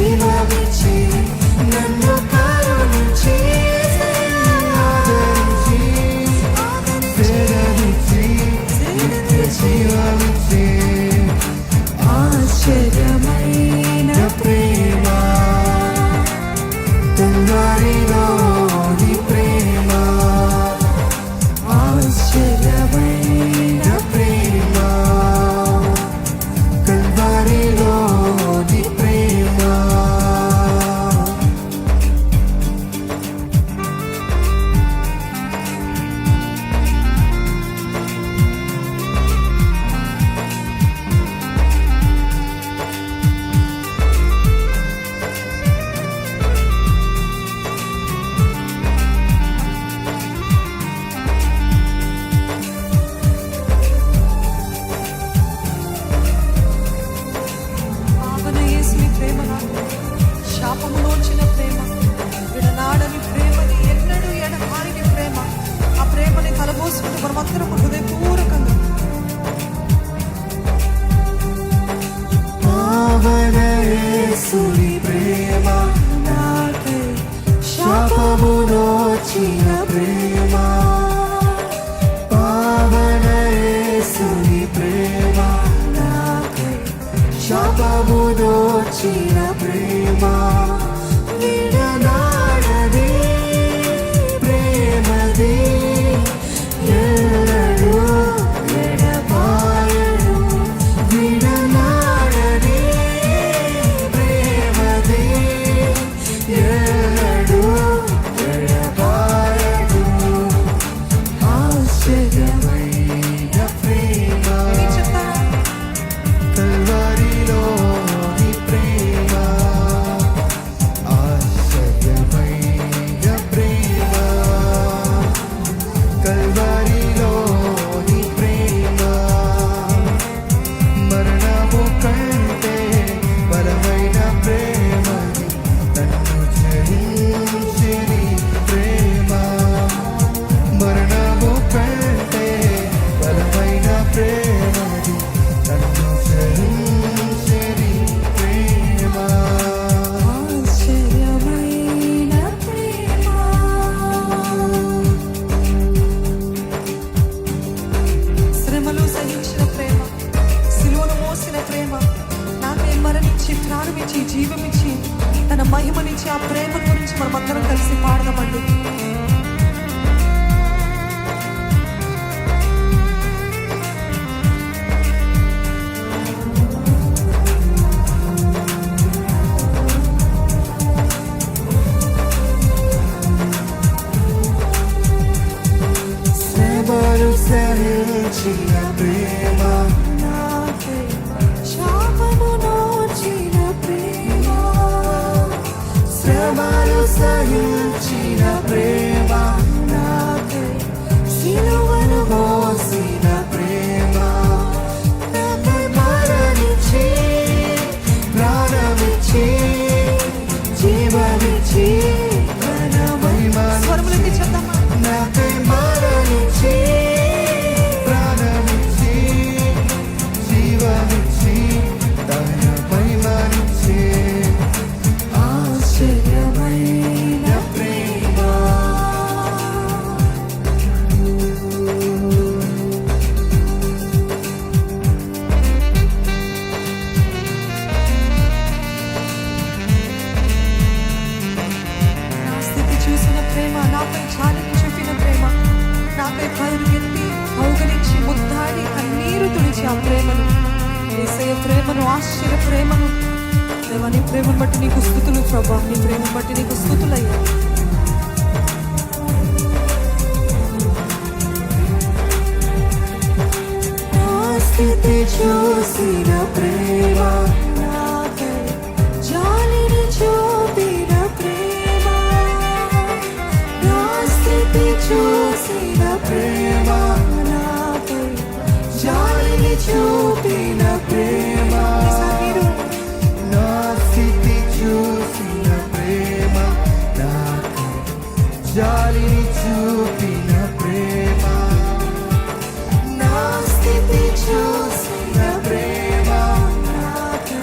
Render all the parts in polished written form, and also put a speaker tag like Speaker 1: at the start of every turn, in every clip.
Speaker 1: జీవమిచ్చి నన్ను కరుణించి ఆదరించి ప్రేమించి నిత్య జీవమిచ్చి ఆశ్చర్యమైన ప్రేమ కల్వరిలోని ప్రేమ ఆశ్చర్యమైన ప్రేమ కల్వరిలోని ప్రేమ.
Speaker 2: శాపములోంచిన ప్రేమ, విడనాడని ప్రేమని, ఎన్నడూ ఎడబారిని ప్రేమ, ఆ ప్రేమని కలబోసుకుంటూ మనమందరం హృదయపూర్వకంగా
Speaker 1: పావన యేసుని ప్రేమ నాకై శాపములోంచిన ప్రేమ, పావన యేసుని ప్రేమ నాకై శాపములోంచిన ప్రేమ, విడనాడని ప్రేమది ఎన్నడూ ఎడబాయను, విడనాడని ప్రేమది ఎన్నడూ ఎడబాయను, ఆశ్చర్యమైన ప్రేమ కల్వరిలోని ప్రేమ, ఆశ్చర్యమైన ప్రేమ కల్వరిలోని ప్రేమ, మరణము కంటే బలమైన ప్రేమని నన్ను జయించిని ప్రేమ, మరణము కంటే బలమైన ప్రేమని నన్ను జయించిని ప్రేమ.
Speaker 2: ఆశ్చర్యమైన ప్రేమ. శ్రమలు సహించిన ప్రేమ, సిలువను మోసిన ప్రేమ, నాకై మరణించి ప్రాణమిచ్చి జీవమిచ్చి తన మహిమనిచ్చి ఆ ప్రేమ గురించి మనం అందరం కలిసి పాడదామండి.
Speaker 1: శ్రమలు సహించిన ప్రేమ
Speaker 2: నాకై శాపములోంచిన ప్రేమ,
Speaker 1: శ్రమలు సహించిన ప్రేమ నాకై సిలువను మోసిన ప్రేమ, నాకై మరణించి ప్రాణమిచ్చి జీవమిచ్చి తన మహిమను
Speaker 2: స్వరములెత్తి చెప్దామా?
Speaker 1: నాకై మరణించి ప్రాణమిచ్చి జీవమిచ్చి తన మహిమనిచ్చి ఆశ్చర్యమైన ప్రేమ.
Speaker 2: నా స్థితి చూసిన ప్రేమ, నాపై జాలిని చూపిన ప్రేమ, నాపై పరుగెత్తి కౌగలించి ముద్దాడి కన్నీరు తుడిచి ఆ ప్రేమను, యేసయ్య ప్రేమను, ఆశ్చర్య ప్రేమను, దేవా నీ ప్రేమను బట్టి నీకు స్తుతులు ప్రభా, నీ ప్రేమను బట్టి నీకు స్తుతులయ్యా.
Speaker 1: నా స్థితి చూసిన ప్రేమ
Speaker 2: నాకై జాలిని చూపిన ప్రేమ,
Speaker 1: నా స్థితి చూసిన ప్రేమ
Speaker 2: నాకై
Speaker 1: జాలిని చూపిన ప్రేమ,
Speaker 2: ఈసారి
Speaker 1: నా స్థితి చూసిన ప్రేమ నాకై జాలిని చూపిన ప్రేమ, నా స్థితి చూసిన ప్రేమ నాకై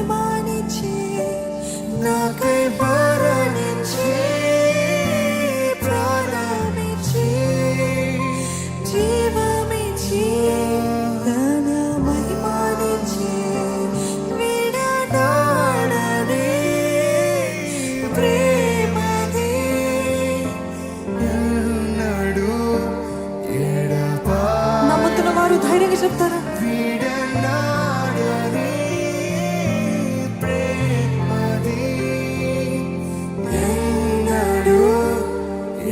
Speaker 2: మహిమానిచ్చి
Speaker 1: నాకై మరణించి ప్రాణమిచ్చి
Speaker 2: జీవమిచ్చి తన మహిమానిచ్చి
Speaker 1: నాడని
Speaker 2: ప్రేమది
Speaker 1: ఎన్నడూ ఎడపా
Speaker 2: నమ్ముతున్న వారు ధైర్యంగా చెప్తారా?
Speaker 1: విడనాడని ప్రేమది ఎన్నడూ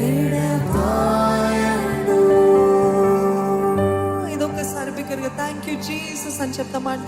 Speaker 1: ఎడబాయడు.
Speaker 2: ఇదొక్కసారి బిగ్గరగా థ్యాంక్ యూ జీసస్ అని చెప్తామండి.